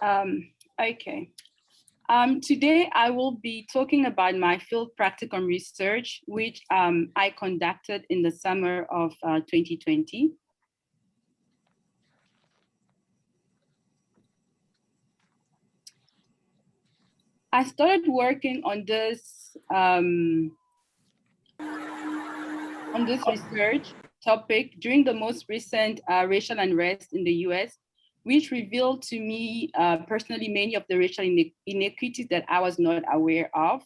Okay. Today I will be talking about my field practicum research, which I conducted in the summer of 2020. I started working on this research topic during the most recent racial unrest in the US, which revealed to me personally many of the racial inequities that I was not aware of.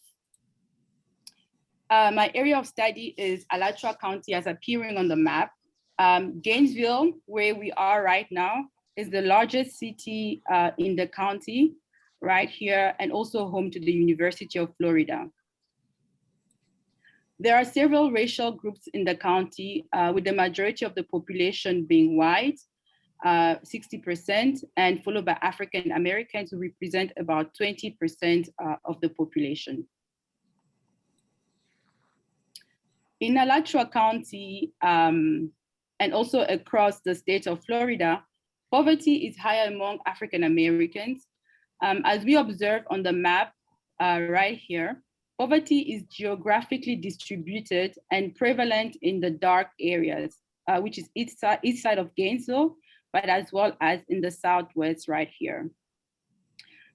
My area of study is Alachua County as appearing on the map. Gainesville, where we are right now, is the largest city in the county right here, and also home to the University of Florida. There are several racial groups in the county, with the majority of the population being white, 60%, and followed by African Americans, who represent about 20% of the population. In Alachua County, and also across the state of Florida, poverty is higher among African Americans. As we observe on the map right here, poverty is geographically distributed and prevalent in the dark areas, which is east side of Gainesville, but as well as in the Southwest right here.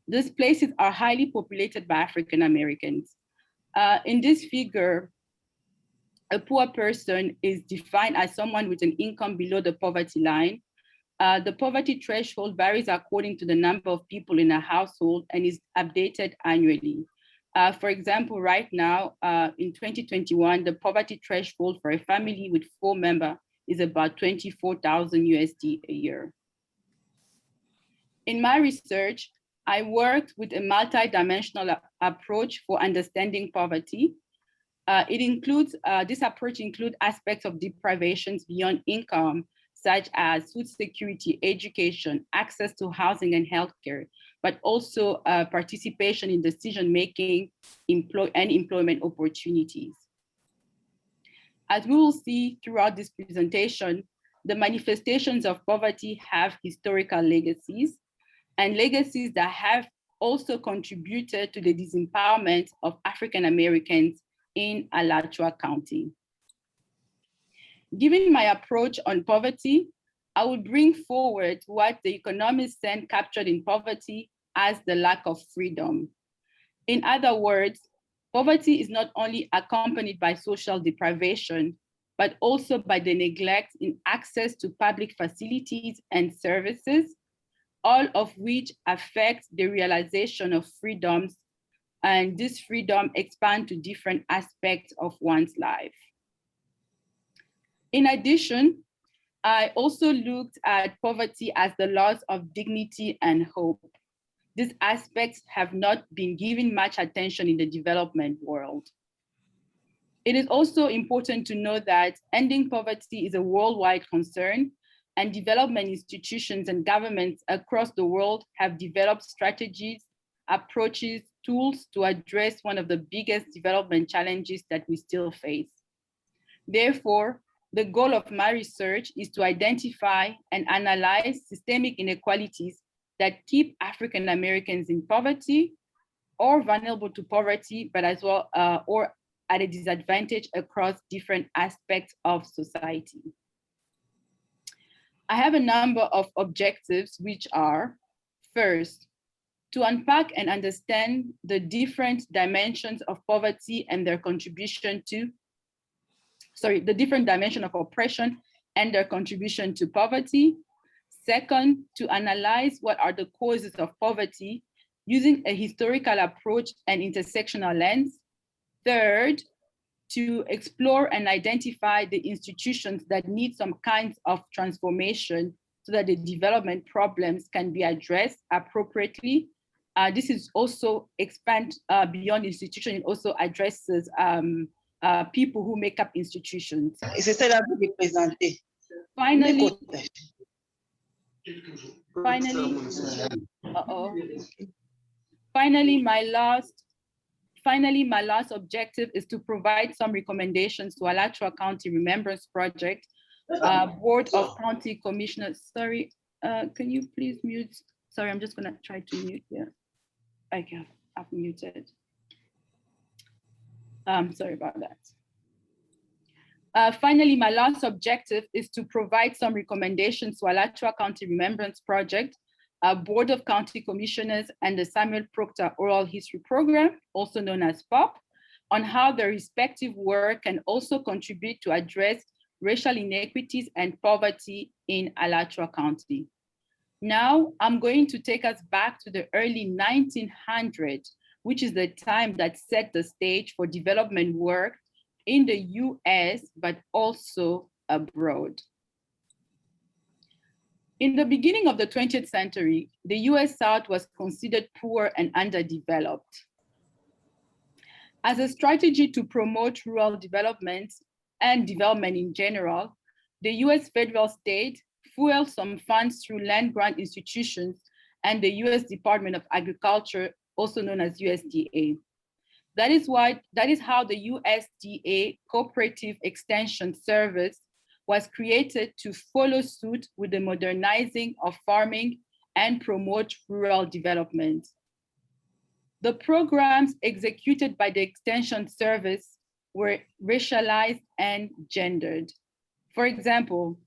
These places are highly populated by African Americans. In this figure, a poor person is defined as someone with an income below the poverty line. The poverty threshold varies according to the number of people in a household and is updated annually. For example, right now, in 2021, the poverty threshold for a family with 4 members is about 24,000 USD a year. In my research, I worked with a multi-dimensional approach for understanding poverty. This approach includes aspects of deprivations beyond income, such as food security, education, access to housing and healthcare, but also participation in decision-making and employment opportunities. As we will see throughout this presentation, the manifestations of poverty have historical legacies, and legacies that have also contributed to the disempowerment of African Americans in Alachua County. Given my approach on poverty, I will bring forward what the economists then captured in poverty as the lack of freedom. In other words, poverty is not only accompanied by social deprivation, but also by the neglect in access to public facilities and services, all of which affect the realization of freedoms, and this freedom expands to different aspects of one's life. In addition, I also looked at poverty as the loss of dignity and hope. These aspects have not been given much attention in the development world. It is also important to know that ending poverty is a worldwide concern, and development institutions and governments across the world have developed strategies, approaches, tools to address one of the biggest development challenges that we still face. Therefore, the goal of my research is to identify and analyze systemic inequalities that keep African Americans in poverty or vulnerable to poverty, but as well, or at a disadvantage across different aspects of society. I have a number of objectives, which are, first, to unpack and understand the different dimensions of poverty and their contribution to, the different dimension of oppression and their contribution to poverty. Second, to analyze what are the causes of poverty using a historical approach and intersectional lens. Third, to explore and identify the institutions that need some kinds of transformation so that the development problems can be addressed appropriately. This is also expand beyond institutions. It also addresses people who make up institutions. Finally, Finally, my last objective is to provide some recommendations to Alachua County Remembrance Project, Board of County Commissioners. Sorry, can you please mute Sorry, I'm just gonna try to mute here. Okay, I've muted. Sorry about that. Finally, my last objective is to provide some recommendations to Alachua County Remembrance Project, a Board of County Commissioners, and the Samuel Proctor Oral History Program, also known as POP, on how their respective work can also contribute to address racial inequities and poverty in Alachua County. Now, I'm going to take us back to the early 1900s, which is the time that set the stage for development work in the US, but also abroad. In the beginning of the 20th century, the US South was considered poor and underdeveloped. As a strategy to promote rural development and development in general, the US federal state fueled some funds through land grant institutions and the US Department of Agriculture, also known as USDA. That is how the USDA Cooperative Extension Service was created to follow suit with the modernizing of farming and promote rural development. The programs executed by the Extension Service were racialized and gendered. For example,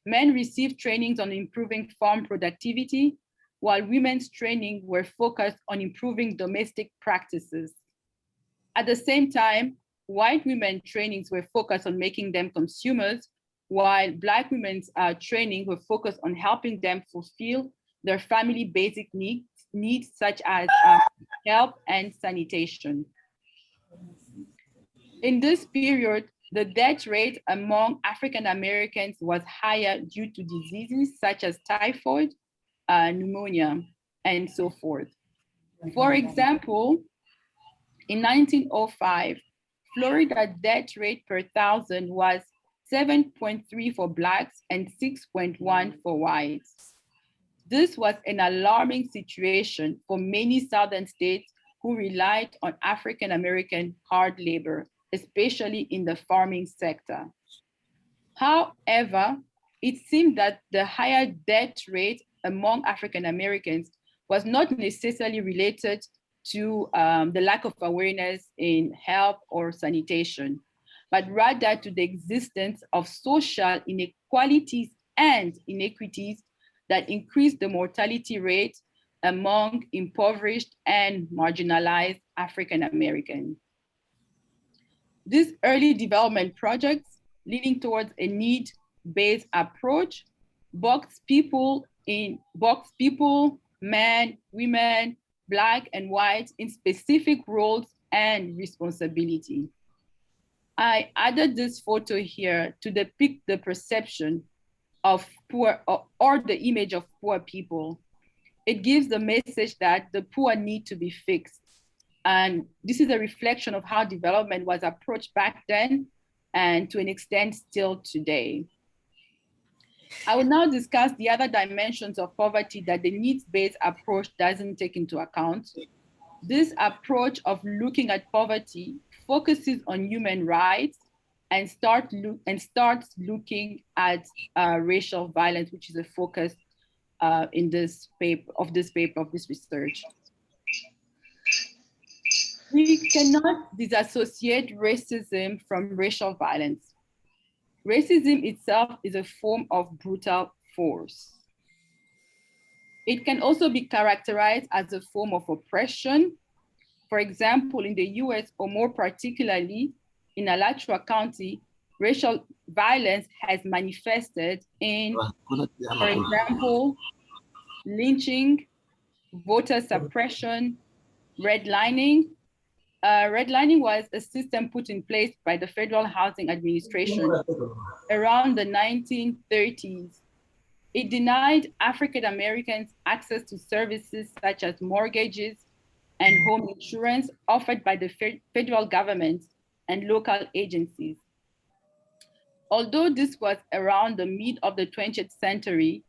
men received trainings on improving farm productivity, while women's training were focused on improving domestic practices. At the same time, white women trainings were focused on making them consumers, while Black women's training were focused on helping them fulfill their family basic needs such as health and sanitation. In this period, the death rate among African Americans was higher due to diseases such as typhoid, pneumonia, and so forth. For example, in 1905, Florida death rate per 1,000 was 7.3 for Blacks and 6.1 for whites. This was an alarming situation for many Southern states who relied on African American hard labor, especially in the farming sector. However, it seemed that the higher death rate among African Americans was not necessarily related to the lack of awareness in health or sanitation, but rather to the existence of social inequalities and inequities that increased the mortality rate among impoverished and marginalized African Americans. These early development projects leading towards a need-based approach box people, men, women, Black and white in specific roles and responsibility. I added this photo here to depict the perception of poor or the image of poor people. It gives the message that the poor need to be fixed. And this is a reflection of how development was approached back then and to an extent still today. I will now discuss the other dimensions of poverty that the needs-based approach doesn't take into account. This approach of looking at poverty focuses on human rights and starts looking at racial violence, which is a focus in this research. We cannot disassociate racism from racial violence. Racism itself is a form of brutal force. It can also be characterized as a form of oppression. For example, in the US, or more particularly in Alachua County, racial violence has manifested in, for example, lynching, voter suppression, redlining. Redlining was a system put in place by the Federal Housing Administration around the 1930s. It denied African Americans access to services such as mortgages and home insurance offered by the federal government and local agencies. Although this was around the mid of the 20th century,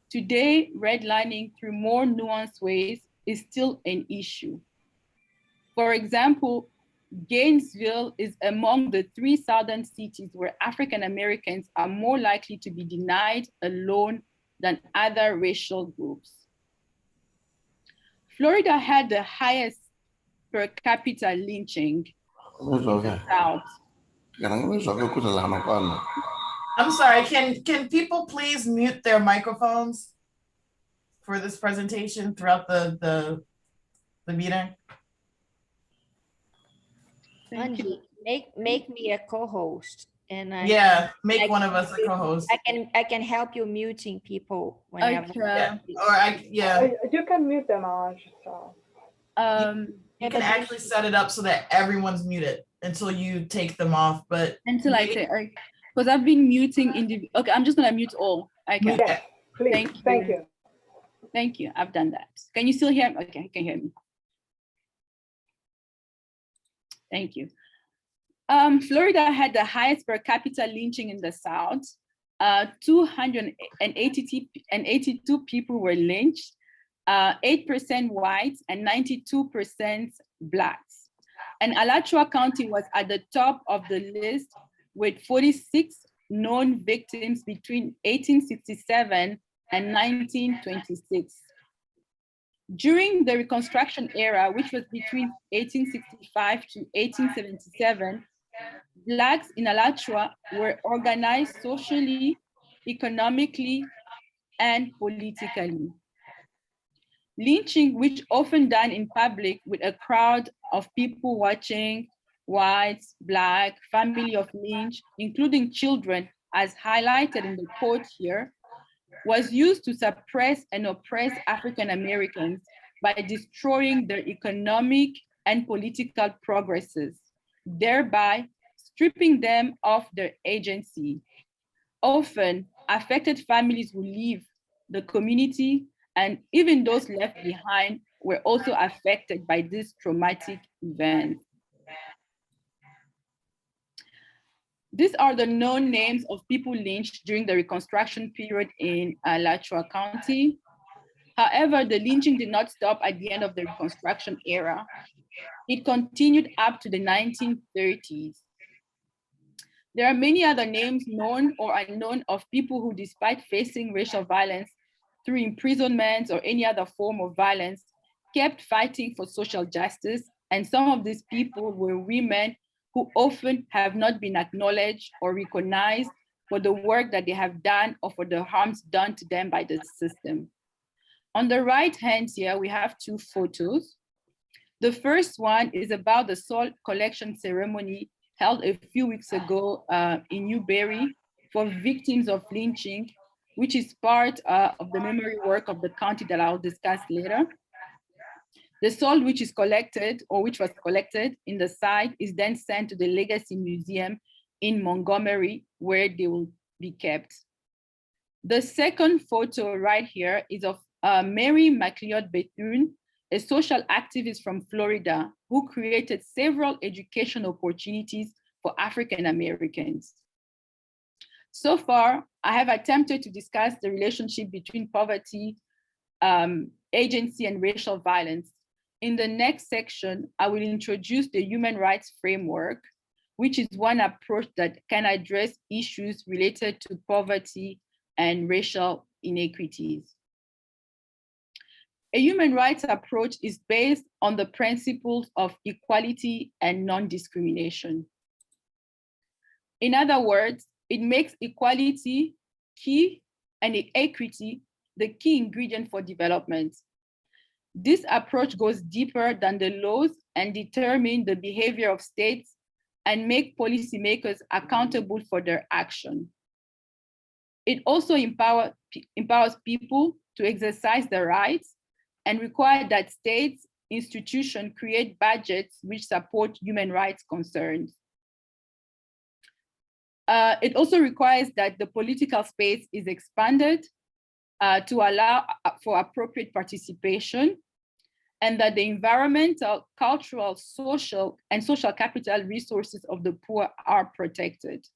today redlining through more nuanced ways is still an issue. For example, Gainesville is among the 3 southern cities where African Americans are more likely to be denied a loan than other racial groups. Florida had the highest per capita lynching in the South. I'm sorry, can people please mute their microphones for this presentation throughout the meeting? Angie, make me a co-host, and make one of us a co-host. I can help you muting people whenever. Okay. You can mute them, Ange. So. You can actually set it up so that everyone's muted until you take them off, but until I say, because I've been muting okay, I'm just gonna mute all. Okay. Yes, please. Thank you. Thank you. I've done that. Can you still hear me? Okay, you can hear me. Thank you. Florida had the highest per capita lynching in the South. 282 people were lynched, 8% whites and 92% blacks. And Alachua County was at the top of the list with 46 known victims between 1867 and 1926. During the Reconstruction era, which was between 1865 to 1877, Blacks in Alachua were organized socially, economically, and politically. Lynching, which often done in public with a crowd of people watching, whites, black, family of lynch, including children, as highlighted in the quote here, was used to suppress and oppress African Americans by destroying their economic and political progresses, thereby stripping them of their agency. Often, affected families will leave the community, and even those left behind were also affected by this traumatic event. These are the known names of people lynched during the Reconstruction period in Alachua County. However, the lynching did not stop at the end of the Reconstruction era. It continued up to the 1930s. There are many other names, known or unknown, of people who, despite facing racial violence through imprisonment or any other form of violence, kept fighting for social justice. And some of these people were women who often have not been acknowledged or recognized for the work that they have done or for the harms done to them by the system. On the right hand here, we have two photos. The first one is about the salt collection ceremony held a few weeks ago in Newberry for victims of lynching, which is part of the memory work of the county that I'll discuss later. The salt which is collected, or which was collected in the site, is then sent to the Legacy Museum in Montgomery, where they will be kept. The second photo right here is of Mary McLeod Bethune, a social activist from Florida who created several education opportunities for African Americans. So far, I have attempted to discuss the relationship between poverty, agency, and racial violence. In the next section, I will introduce the human rights framework, which is one approach that can address issues related to poverty and racial inequities. A human rights approach is based on the principles of equality and non-discrimination. In other words, it makes equality key and equity the key ingredient for development. This approach goes deeper than the laws and determine the behavior of states and make policymakers accountable for their action. It also empowers people to exercise their rights and require that states, institutions create budgets which support human rights concerns. It also requires that the political space is expanded to allow for appropriate participation, and that the environmental, cultural, social, and social capital resources of the poor are protected.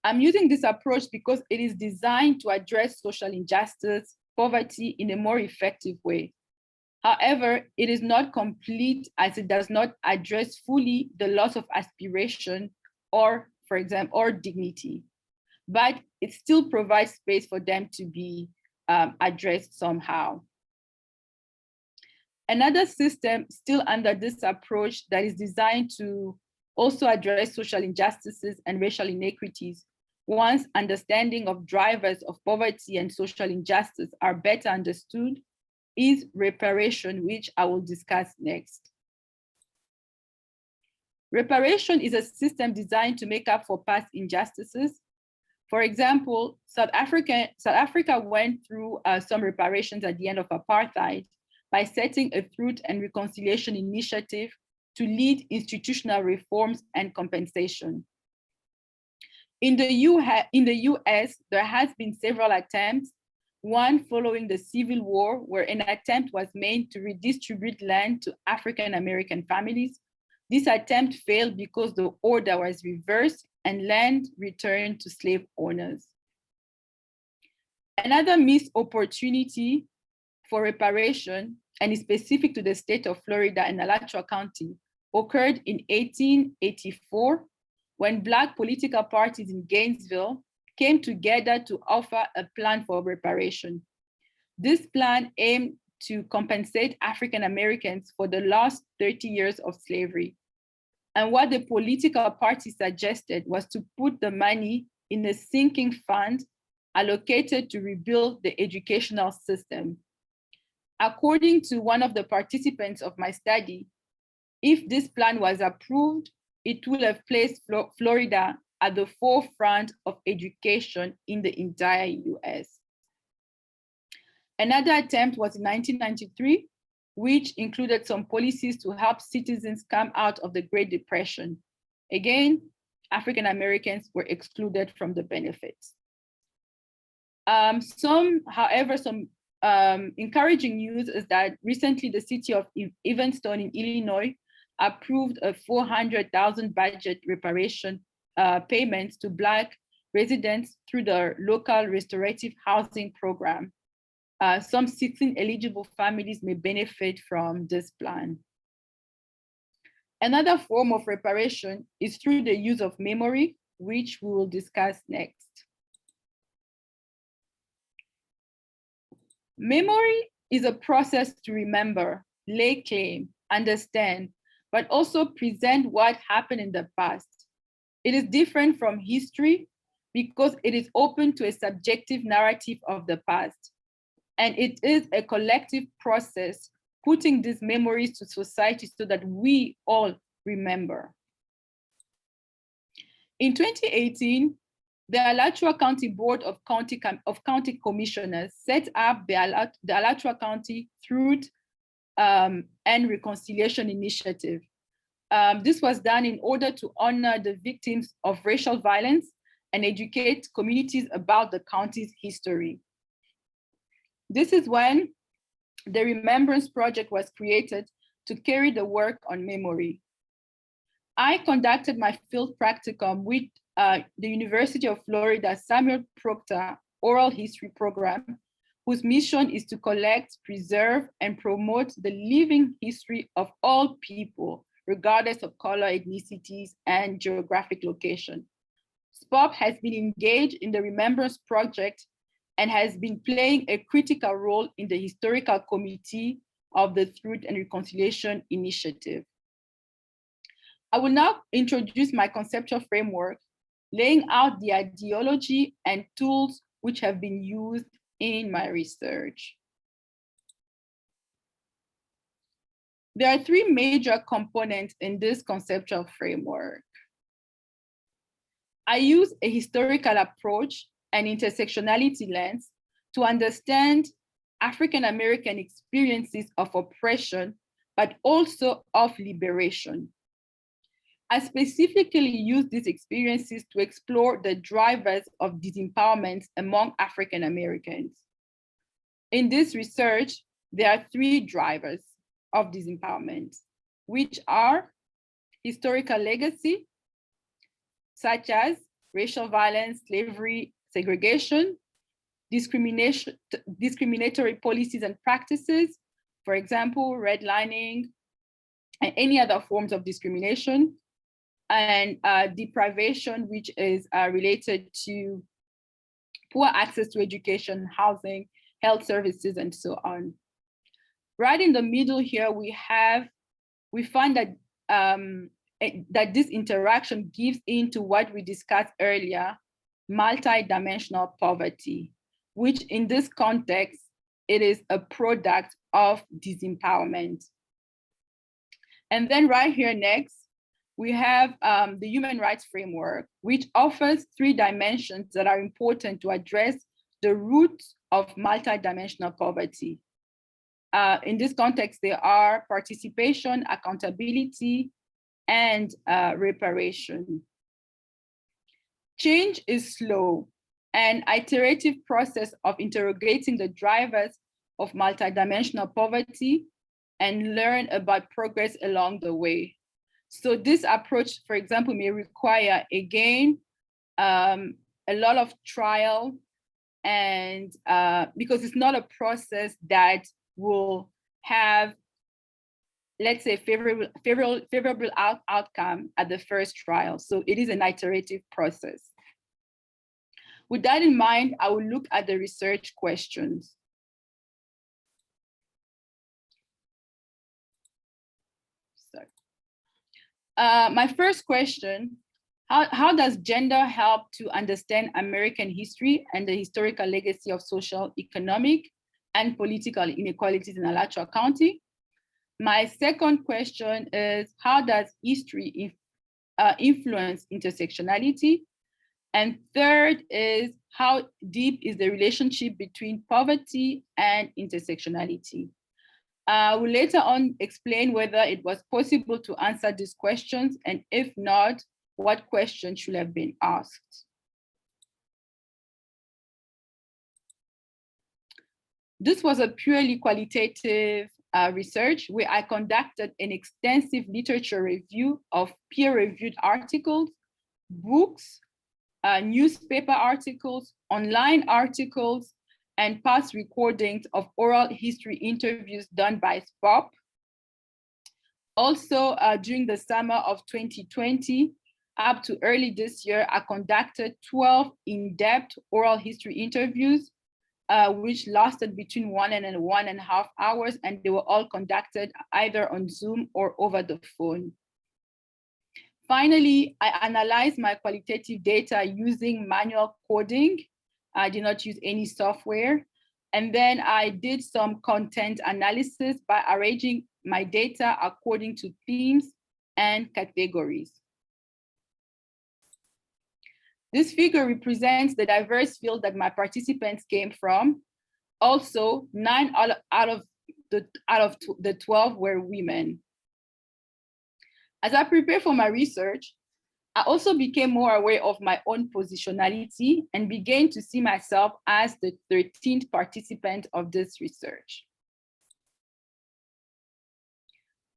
I'm using this approach because it is designed to address social injustice, poverty in a more effective way. However, it is not complete, as it does not address fully the loss of aspiration or, for example, or dignity, but it still provides space for them to be addressed somehow. Another system still under this approach that is designed to also address social injustices and racial inequities, once understanding of drivers of poverty and social injustice are better understood, is reparation, which I will discuss next. Reparation is a system designed to make up for past injustices. For example, South Africa went through some reparations at the end of apartheid by setting a Truth and Reconciliation Initiative to lead institutional reforms and compensation. In the US, there has been several attempts, one following the Civil War, where an attempt was made to redistribute land to African American families. This attempt failed because the order was reversed and land returned to slave owners. Another missed opportunity for reparation, and is specific to the state of Florida and Alachua County, occurred in 1884 when Black political parties in Gainesville came together to offer a plan for reparation. This plan aimed to compensate African Americans for the last 30 years of slavery. And what the political party suggested was to put the money in a sinking fund allocated to rebuild the educational system. According to one of the participants of my study, if this plan was approved, it would have placed Florida at the forefront of education in the entire US. Another attempt was in 1993, which included some policies to help citizens come out of the Great Depression. Again, African Americans were excluded from the benefits. Some encouraging news is that recently the city of Evanston in Illinois approved a $400,000 budget reparation payments to Black residents through the local restorative housing program. Some 16 eligible families may benefit from this plan. Another form of reparation is through the use of memory, which we will discuss next. Memory is a process to remember, lay claim, understand, but also present what happened in the past. It is different from history because it is open to a subjective narrative of the past. And it is a collective process putting these memories to society so that we all remember. In 2018, the Alachua County Board of County Commissioners set up the Alachua County Truth and Reconciliation Initiative. This was done in order to honor the victims of racial violence and educate communities about the county's history. This is when the Remembrance Project was created to carry the work on memory. I conducted my field practicum with the University of Florida Samuel Proctor Oral History Program, whose mission is to collect, preserve, and promote the living history of all people, regardless of color, ethnicities, and geographic location. SPOP has been engaged in the Remembrance Project and has been playing a critical role in the historical committee of the Truth and Reconciliation Initiative. I will now introduce my conceptual framework, laying out the ideology and tools which have been used in my research. There are three major components in this conceptual framework. I use a historical approach and intersectionality lens to understand African American experiences of oppression, but also of liberation. I specifically use these experiences to explore the drivers of disempowerment among African Americans. In this research, there are three drivers of disempowerment, which are historical legacy, such as racial violence, slavery, segregation, discriminatory policies and practices, for example, redlining, and any other forms of discrimination, and deprivation, which is related to poor access to education, housing, health services, and so on. Right in the middle here, we find that that this interaction gives into what we discussed earlier, multi-dimensional poverty, which in this context, it is a product of disempowerment. And then right here next, we have the human rights framework, which offers 3 dimensions that are important to address the roots of multi-dimensional poverty. In this context, there are participation, accountability, and reparation. Change is slow, an iterative process of interrogating the drivers of multidimensional poverty and learn about progress along the way. So this approach, for example, may require, again, a lot of trial, and because it's not a process that will have, let's say, favorable outcome at the first trial. So it is an iterative process. With that in mind, I will look at the research questions. My first question, how does gender help to understand American history and the historical legacy of social, economic, and political inequalities in Alachua County? My second question is, how does history influence intersectionality? And third is, how deep is the relationship between poverty and intersectionality? I will later on explain whether it was possible to answer these questions, and if not, what questions should have been asked. This was a purely qualitative research where I conducted an extensive literature review of peer-reviewed articles, books, newspaper articles, online articles, and past recordings of oral history interviews done by SPOP. Also, during the summer of 2020, up to early this year, I conducted 12 in-depth oral history interviews, which lasted between 1 and 1.5 hours, and they were all conducted either on Zoom or over the phone. Finally, I analyzed my qualitative data using manual coding. I did not use any software. And then I did some content analysis by arranging my data according to themes and categories. This figure represents the diverse field that my participants came from. Also, 9 out of the 12 were women. As I prepared for my research, I also became more aware of my own positionality and began to see myself as the 13th participant of this research.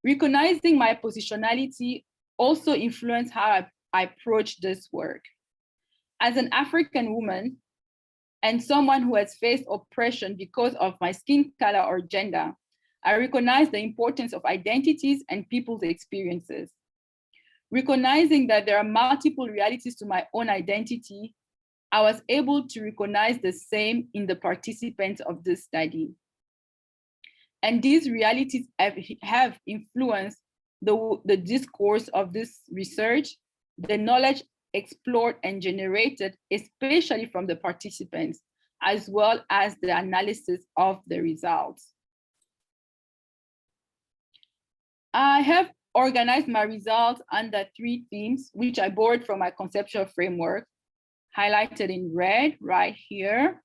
Recognizing my positionality also influenced how I approach this work. As an African woman and someone who has faced oppression because of my skin color or gender, I recognize the importance of identities and people's experiences. Recognizing that there are multiple realities to my own identity, I was able to recognize the same in the participants of this study. And these realities have influenced the discourse of this research, the knowledge explored and generated, especially from the participants, as well as the analysis of the results. I have organized my results under 3 themes, which I borrowed from my conceptual framework, highlighted in red right here.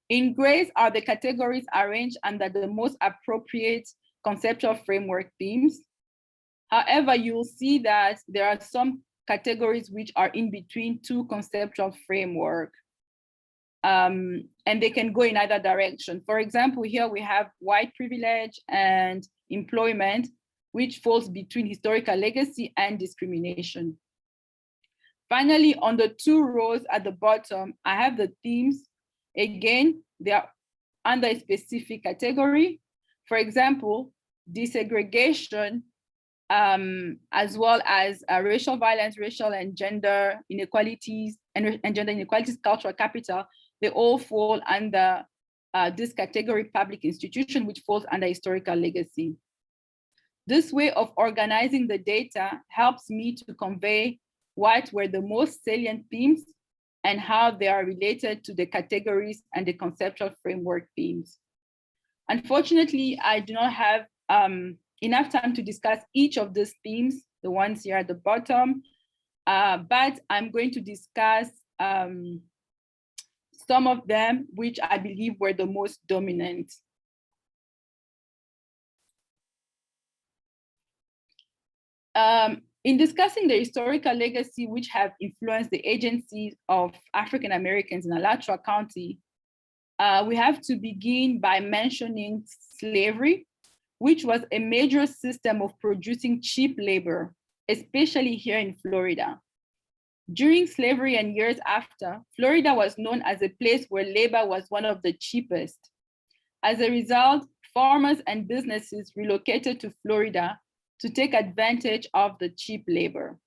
In grays are the categories arranged under the most appropriate conceptual framework themes. However, you'll see that there are some categories which are in between 2 conceptual framework, and they can go in either direction. For example, here we have white privilege and employment, which falls between historical legacy and discrimination. Finally, on the 2 rows at the bottom, I have the themes. Again, they are under a specific category. For example, desegregation, as well as racial violence, racial and gender inequalities, and gender inequalities, cultural capital, they all fall under this category public institution, which falls under historical legacy. This way of organizing the data helps me to convey what were the most salient themes and how they are related to the categories and the conceptual framework themes. Unfortunately, I do not have enough time to discuss each of these themes, the ones here at the bottom, but I'm going to discuss some of them, which I believe were the most dominant. In discussing the historical legacy which have influenced the agencies of African Americans in Alachua County, we have to begin by mentioning slavery, which was a major system of producing cheap labor, especially here in Florida. During slavery and years after, Florida was known as a place where labor was one of the cheapest. As a result, farmers and businesses relocated to Florida to take advantage of the cheap labor.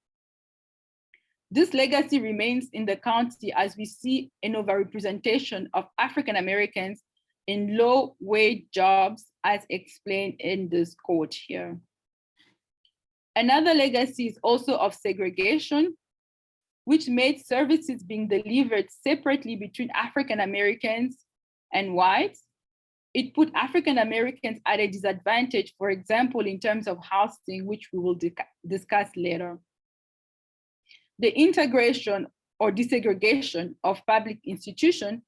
This legacy remains in the county as we see an overrepresentation of African Americans in low-wage jobs, as explained in this quote here. Another legacy is also of segregation, which made services being delivered separately between African Americans and whites. It put African Americans at a disadvantage, for example, in terms of housing, which we will discuss later. The integration or desegregation of public institutions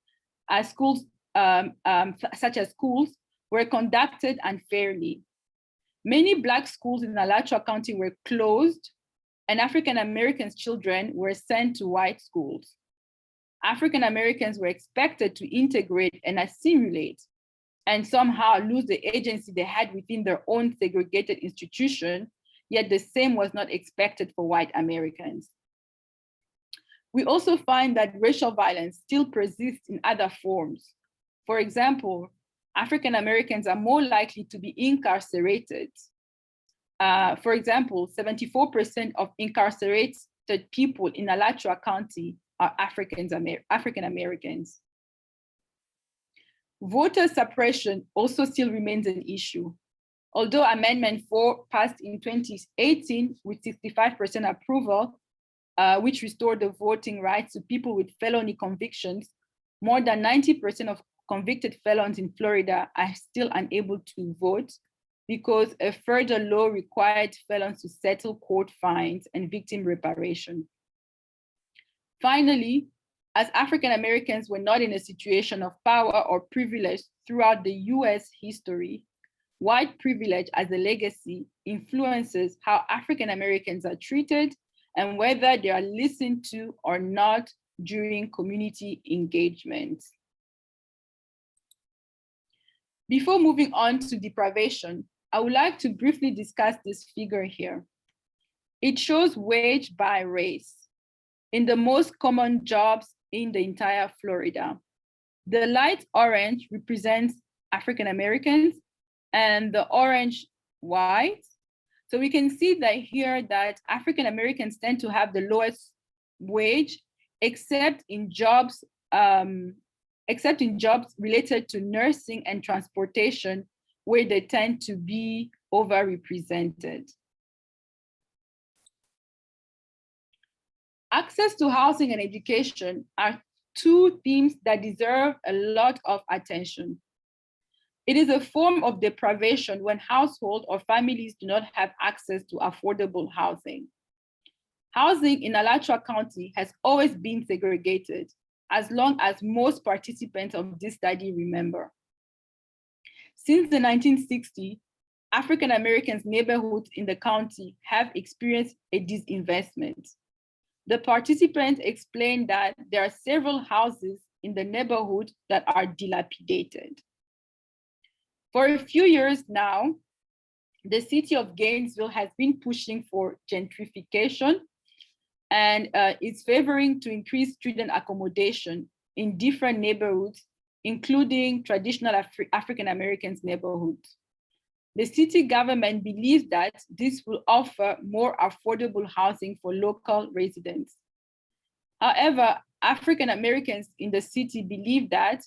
as schools, such as schools, were conducted unfairly. Many Black schools in Alachua County were closed, and African Americans' children were sent to white schools. African Americans were expected to integrate and assimilate and somehow lose the agency they had within their own segregated institution, yet the same was not expected for white Americans. We also find that racial violence still persists in other forms. For example, African Americans are more likely to be incarcerated. For example, 74% of incarcerated people in Alachua County are African Americans. Voter suppression also still remains an issue. Although Amendment 4 passed in 2018 with 65% approval, which restored the voting rights to people with felony convictions, more than 90% of convicted felons in Florida are still unable to vote because a further law required felons to settle court fines and victim reparation. Finally, as African Americans were not in a situation of power or privilege throughout the US history, white privilege as a legacy influences how African Americans are treated and whether they are listened to or not during community engagement. Before moving on to deprivation, I would like to briefly discuss this figure here. It shows wage by race in the most common jobs in the entire Florida. The light orange represents African Americans and the orange white. So we can see that here that African Americans tend to have the lowest wage, except in jobs related to nursing and transportation, where they tend to be overrepresented. Access to housing and education are two themes that deserve a lot of attention. It is a form of deprivation when households or families do not have access to affordable housing. Housing in Alachua County has always been segregated, as long as most participants of this study remember. Since the 1960s, African Americans' neighborhoods in the county have experienced a disinvestment. The participants explained that there are several houses in the neighborhood that are dilapidated. For a few years now, the city of Gainesville has been pushing for gentrification and is favoring to increase student accommodation in different neighborhoods, including traditional African Americans neighborhoods. The city government believes that this will offer more affordable housing for local residents. However, African Americans in the city believe that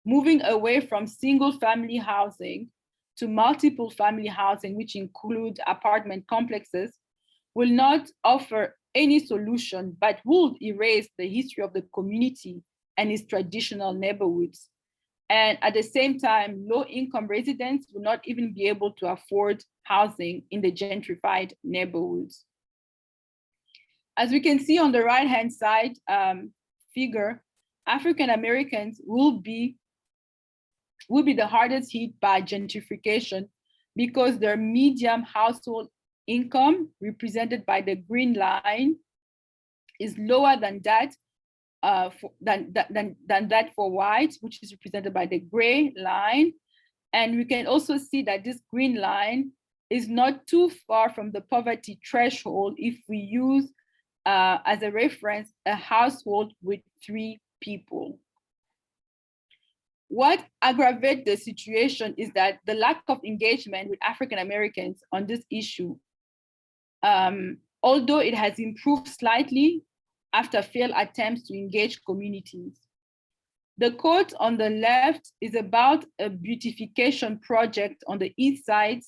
moving away from single family housing to multiple family housing, which include apartment complexes, will not offer any solution, but will erase the history of the community and its traditional neighborhoods. And at the same time, low-income residents will not even be able to afford housing in the gentrified neighborhoods. As we can see on the right-hand side figure, African Americans will be the hardest hit by gentrification because their median household income, represented by the green line, is lower than that for whites, which is represented by the gray line. And we can also see that this green line is not too far from the poverty threshold if we use as a reference a household with 3 people. What aggravates the situation is that the lack of engagement with African Americans on this issue, although it has improved slightly after failed attempts to engage communities. The quote on the left is about a beautification project on the east side,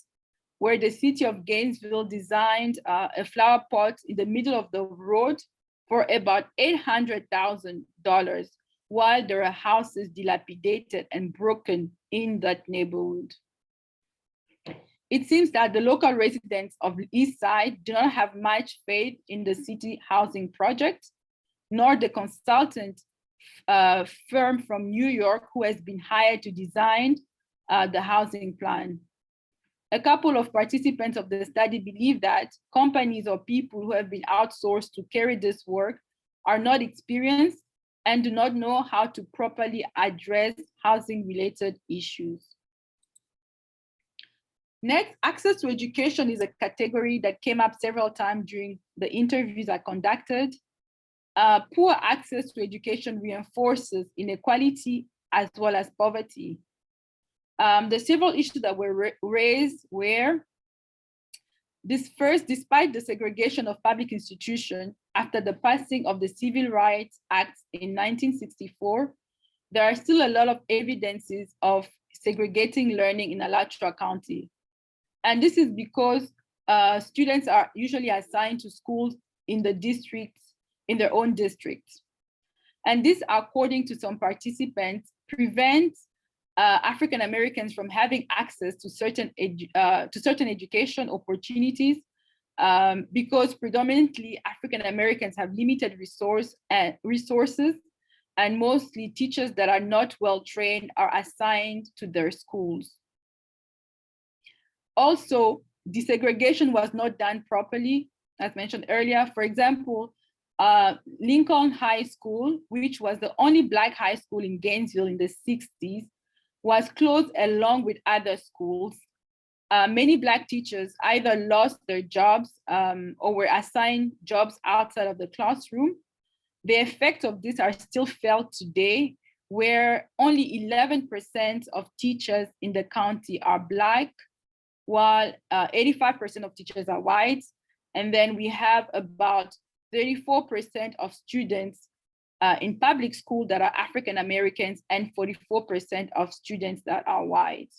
where the city of Gainesville designed a flower pot in the middle of the road for about $800,000, while there are houses dilapidated and broken in that neighborhood. It seems that the local residents of the East Side do not have much faith in the city housing project, nor the consultant firm from New York who has been hired to design the housing plan. A couple of participants of the study believe that companies or people who have been outsourced to carry this work are not experienced and do not know how to properly address housing-related issues. Next, access to education is a category that came up several times during the interviews I conducted. Poor access to education reinforces inequality as well as poverty. The several issues that were raised were despite the segregation of public institutions after the passing of the Civil Rights Act in 1964, there are still a lot of evidences of segregating learning in Alachua County. And this is because students are usually assigned to schools in the districts, in their own districts. And this, according to some participants, prevents African Americans from having access to certain education opportunities because predominantly African Americans have limited resources, and mostly teachers that are not well trained are assigned to their schools. Also, desegregation was not done properly, as mentioned earlier. For example, Lincoln High School, which was the only Black high school in Gainesville in the 60s, was closed along with other schools. Many Black teachers either lost their jobs or were assigned jobs outside of the classroom. The effects of this are still felt today, where only 11% of teachers in the county are Black, while 85% of teachers are white. And then we have about 34% of students in public school that are African Americans and 44% of students that are white.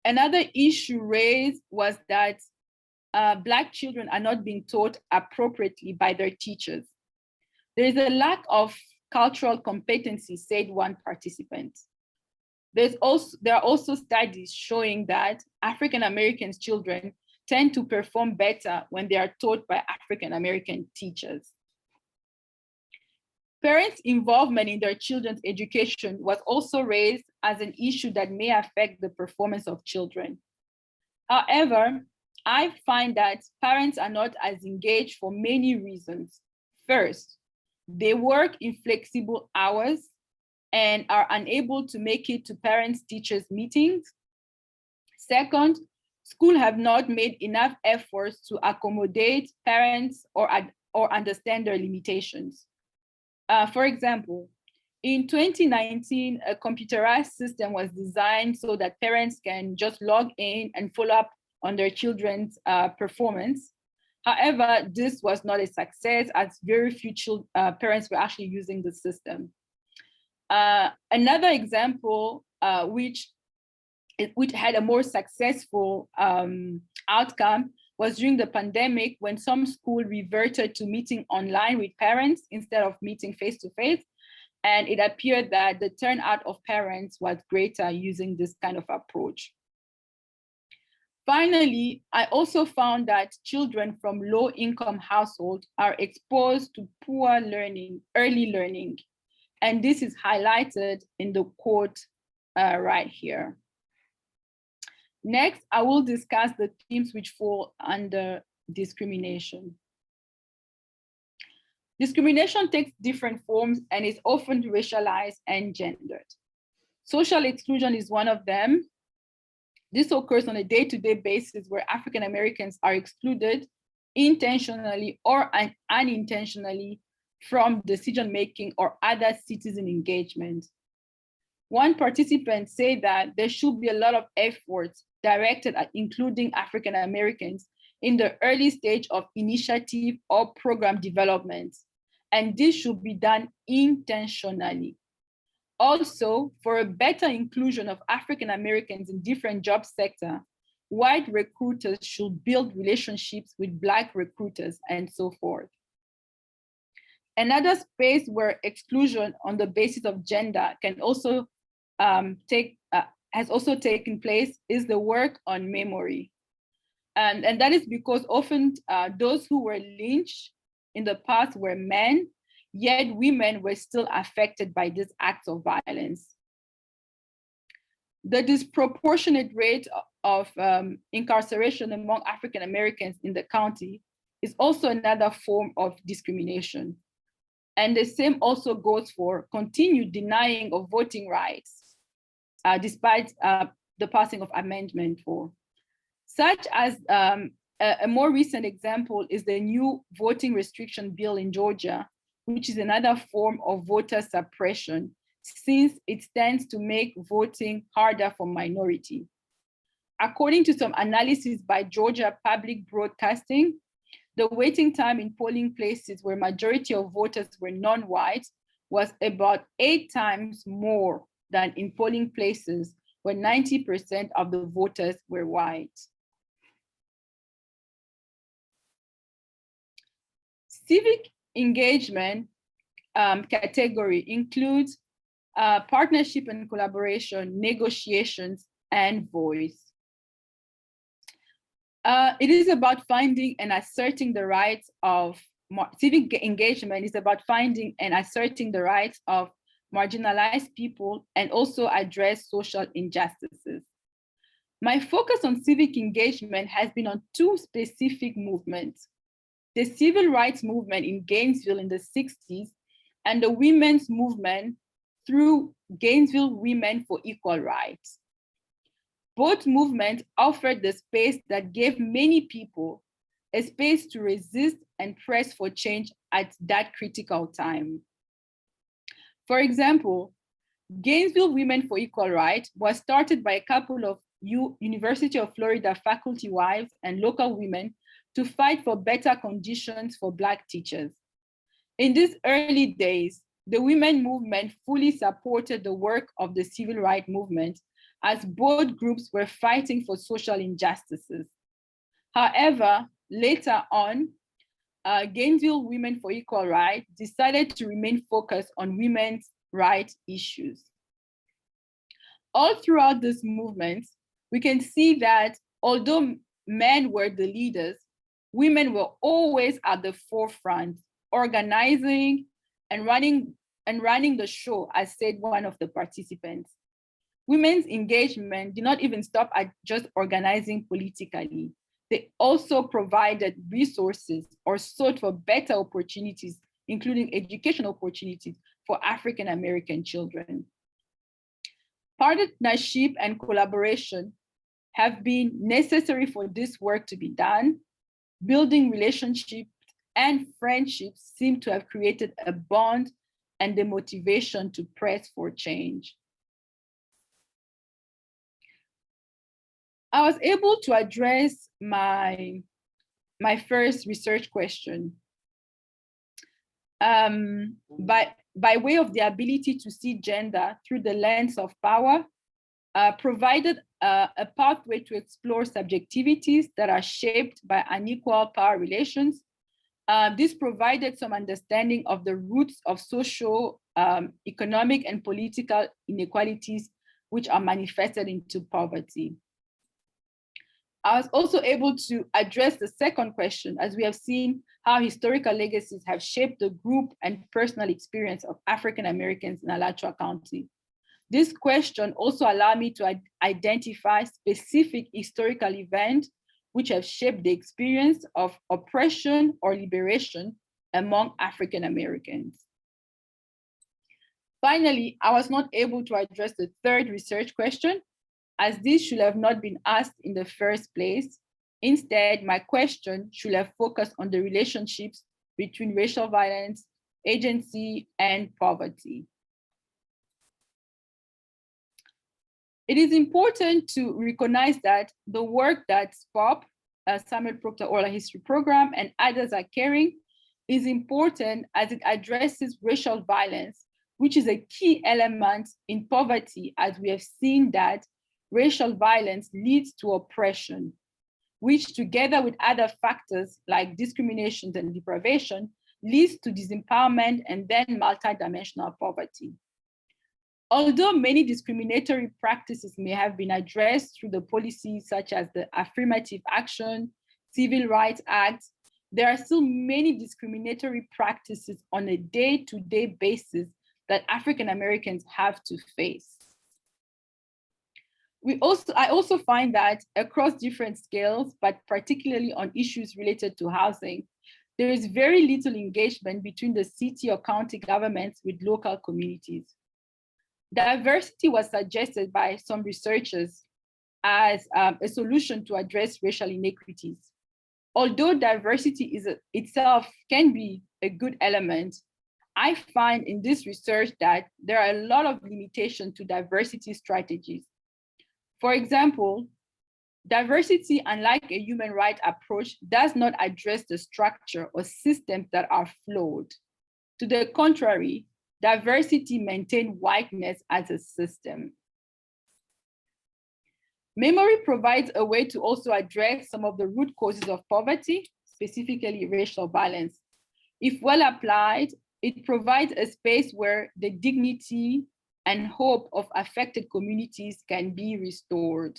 Another issue raised was that Black children are not being taught appropriately by their teachers. There is a lack of cultural competency, said one participant. There are also studies showing that African American children tend to perform better when they are taught by African American teachers. Parents' involvement in their children's education was also raised as an issue that may affect the performance of children. However, I find that parents are not as engaged for many reasons. First, they work in flexible hours and are unable to make it to parents-teachers meetings. Second, schools have not made enough efforts to accommodate parents or understand their limitations. For example, in 2019, a computerized system was designed so that parents can just log in and follow up on their children's performance. However, this was not a success as very few parents were actually using the system. Another example, which had a more successful outcome, was during the pandemic, when some schools reverted to meeting online with parents instead of meeting face-to-face. And it appeared that the turnout of parents was greater using this kind of approach. Finally, I also found that children from low-income households are exposed to poor early learning. And this is highlighted in the quote right here. Next, I will discuss the themes which fall under discrimination. Discrimination takes different forms and is often racialized and gendered. Social exclusion is one of them. This occurs on a day-to-day basis where African Americans are excluded intentionally or unintentionally from decision-making or other citizen engagement. One participant said that there should be a lot of efforts directed at including African Americans in the early stage of initiative or program development, and this should be done intentionally. Also, for a better inclusion of African Americans in different job sectors, white recruiters should build relationships with Black recruiters and so forth. Another space where exclusion on the basis of gender can also has also taken place is the work on memory. And that is because often those who were lynched in the past were men, yet women were still affected by these acts of violence. The disproportionate rate of incarceration among African Americans in the county is also another form of discrimination. And the same also goes for continued denying of voting rights, despite the passing of Amendment 4. Such as a more recent example is the new voting restriction bill in Georgia, which is another form of voter suppression, since it stands to make voting harder for minority. According to some analysis by Georgia Public Broadcasting, the waiting time in polling places where majority of voters were non-white was about 8 times more than in polling places where 90% of the voters were white. Civic engagement category includes partnership and collaboration, negotiations, and voice. It is about finding and asserting the rights of, civic engagement is about finding and asserting the rights of marginalized people and also address social injustices. My focus on civic engagement has been on 2 specific movements: the civil rights movement in Gainesville in the 60s and the women's movement through Gainesville Women for Equal Rights. Both movements offered the space that gave many people a space to resist and press for change at that critical time. For example, Gainesville Women for Equal Rights was started by a couple of University of Florida faculty wives and local women to fight for better conditions for Black teachers. In these early days, the women movement fully supported the work of the civil rights movement, as both groups were fighting for social injustices. However, later on, Gainesville Women for Equal Rights decided to remain focused on women's rights issues. All throughout this movement, we can see that although men were the leaders, women were always at the forefront, organizing and running the show, as said one of the participants. Women's engagement did not even stop at just organizing politically. They also provided resources or sought for better opportunities, including education opportunities for African American children. Partnership and collaboration have been necessary for this work to be done. Building relationships and friendships seem to have created a bond and the motivation to press for change. I was able to address my first research question by by way of the ability to see gender through the lens of power, provided a pathway to explore subjectivities that are shaped by unequal power relations. This provided some understanding of the roots of social, economic, and political inequalities which are manifested into poverty. I was also able to address the second question, as we have seen how historical legacies have shaped the group and personal experience of African Americans in Alachua County. This question also allowed me to identify specific historical events which have shaped the experience of oppression or liberation among African Americans. Finally, I was not able to address the third research question, as this should have not been asked in the first place. Instead, my question should have focused on the relationships between racial violence, agency, and poverty. It is important to recognize that the work that SPOP, Samuel Proctor Oral History Program, and others are carrying is important as it addresses racial violence, which is a key element in poverty, as we have seen that racial violence leads to oppression, which together with other factors like discrimination and deprivation leads to disempowerment and then multidimensional poverty. Although many discriminatory practices may have been addressed through the policies such as the Affirmative Action, Civil Rights Act, there are still many discriminatory practices on a day-to-day basis that African Americans have to face. I also find that across different scales, but particularly on issues related to housing, there is very little engagement between the city or county governments with local communities. Diversity was suggested by some researchers as a solution to address racial inequities. Although diversity itself can be a good element, I find in this research that there are a lot of limitations to diversity strategies. For example, diversity, unlike a human rights approach, does not address the structure or systems that are flawed. To the contrary, diversity maintains whiteness as a system. Memory provides a way to also address some of the root causes of poverty, specifically racial violence. If well applied, it provides a space where the dignity and hope of affected communities can be restored.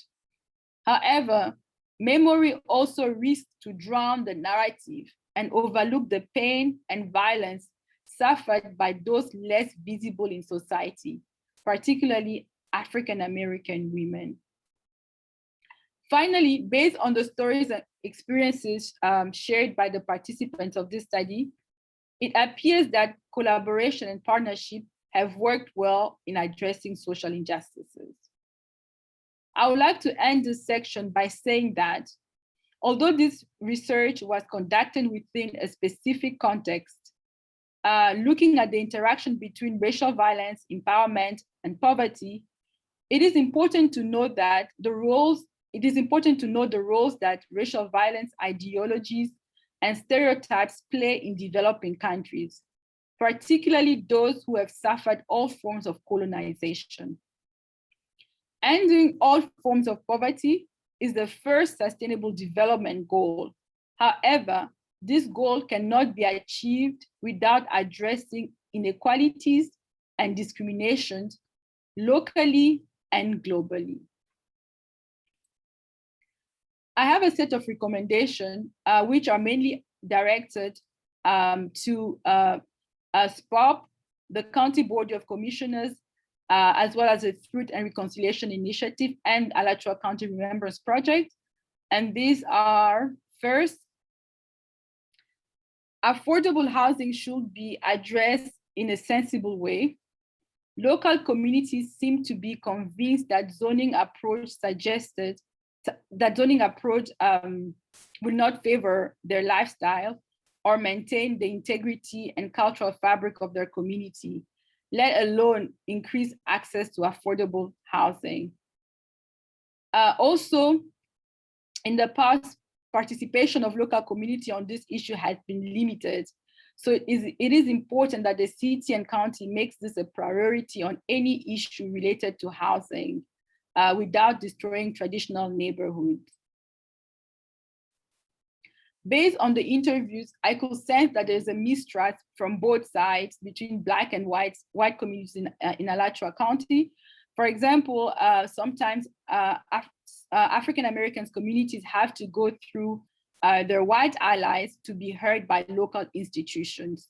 However, memory also risks to drown the narrative and overlook the pain and violence suffered by those less visible in society, particularly African American women. Finally, based on the stories and experiences shared by the participants of this study, it appears that collaboration and partnership have worked well in addressing social injustices. I would like to end this section by saying that although this research was conducted within a specific context, looking at the interaction between racial violence, empowerment, and poverty, it is important to know that the roles that racial violence ideologies and stereotypes play in developing countries, particularly those who have suffered all forms of colonization. Ending all forms of poverty is the first sustainable development goal. However, this goal cannot be achieved without addressing inequalities and discriminations locally and globally. I have a set of recommendations which are mainly directed to SPOP, the County Board of Commissioners, as well as the Truth and Reconciliation Initiative and Alachua County Remembrance Project. And these are, first, affordable housing should be addressed in a sensible way. Local communities seem to be convinced that zoning approach will not favor their lifestyle or maintain the integrity and cultural fabric of their community, let alone increase access to affordable housing. Also, in the past, participation of local community on this issue has been limited. So it is important that the city and county makes this a priority on any issue related to housing without destroying traditional neighborhoods. Based on the interviews, I could sense that there's a mistrust from both sides between Black and white communities in Alachua County. For example, sometimes African Americans communities have to go through their white allies to be heard by local institutions.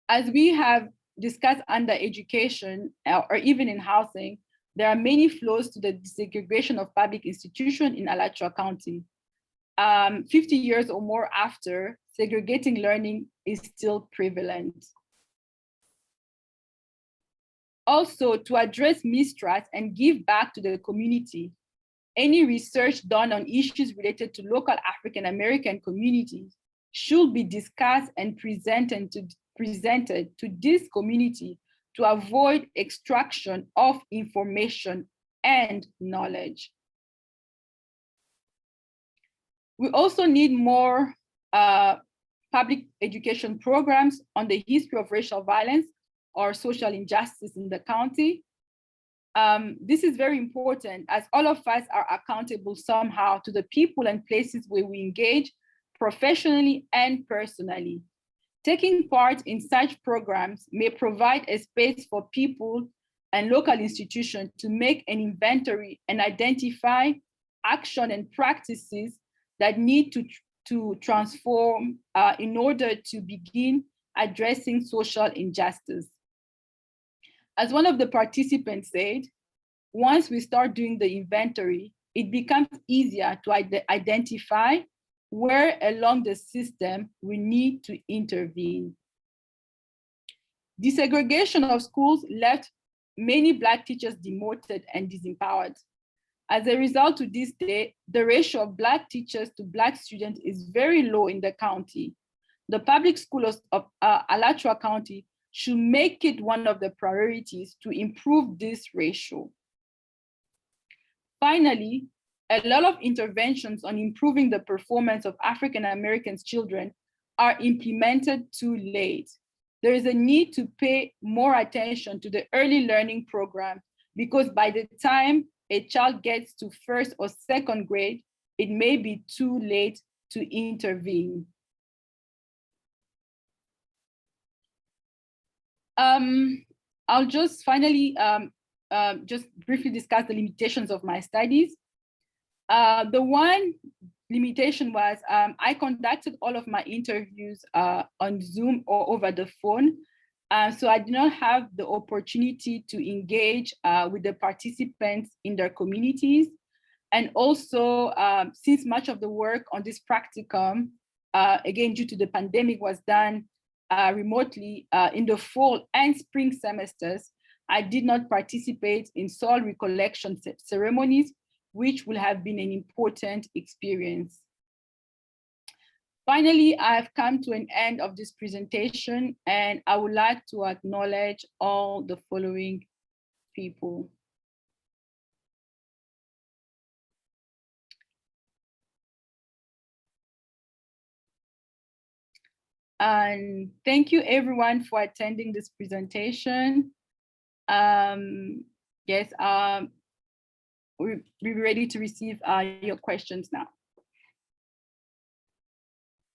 As we have discussed under education or even in housing, there are many flaws to the desegregation of public institutions in Alachua County. 50 years or more after, segregating learning is still prevalent. Also, to address mistrust and give back to the community, any research done on issues related to local African American communities should be discussed and presented to this community to avoid extraction of information and knowledge. We also need more public education programs on the history of racial violence or social injustice in the county. This is very important as all of us are accountable somehow to the people and places where we engage professionally and personally. Taking part in such programs may provide a space for people and local institutions to make an inventory and identify action and practices that need to transform in order to begin addressing social injustice. As one of the participants said, once we start doing the inventory, it becomes easier to identify where along the system we need to intervene. Desegregation of schools left many Black teachers demoted and disempowered. As a result, to this day, the ratio of Black teachers to Black students is very low in the county. The public schools of Alachua County should make it one of the priorities to improve this ratio. Finally, a lot of interventions on improving the performance of African American children are implemented too late. There is a need to pay more attention to the early learning program because by the time a child gets to first or second grade, it may be too late to intervene. I'll just finally just briefly discuss the limitations of my studies. The one limitation was I conducted all of my interviews on Zoom or over the phone. So I did not have the opportunity to engage with the participants in their communities. And also, since much of the work on this practicum, again, due to the pandemic, was done remotely in the fall and spring semesters, I did not participate in soil recollection ceremonies, which will have been an important experience. Finally, I have come to an end of this presentation, and I would like to acknowledge all the following people. And thank you everyone for attending this presentation. Yes, we're ready to receive your questions now.